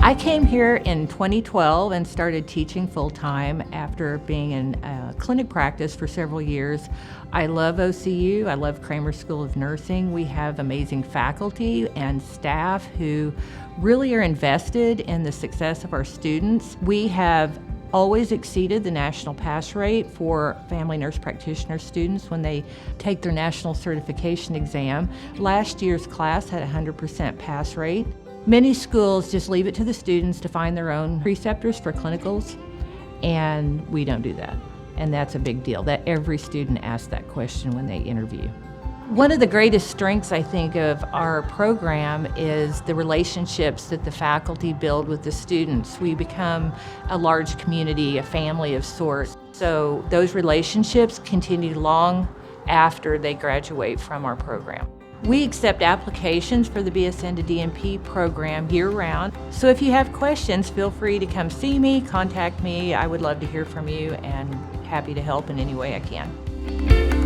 I came here in 2012 and started teaching full-time after being in clinic practice for several years. I love OCU. I love Kramer School of Nursing. We have amazing faculty and staff who really are invested in the success of our students. We have always exceeded the national pass rate for family nurse practitioner students when they take their national certification exam. Last year's class had a 100% pass rate. Many schools just leave it to the students to find their own preceptors for clinicals, and we don't do that. And that's a big deal, that every student asks that question when they interview. One of the greatest strengths, I think, of our program is the relationships that the faculty build with the students. We become a large community, a family of sorts. So those relationships continue long after they graduate from our program. We accept applications for the BSN to DNP program year-round. So if you have questions, feel free to come see me, contact me. I would love to hear from you and happy to help in any way I can.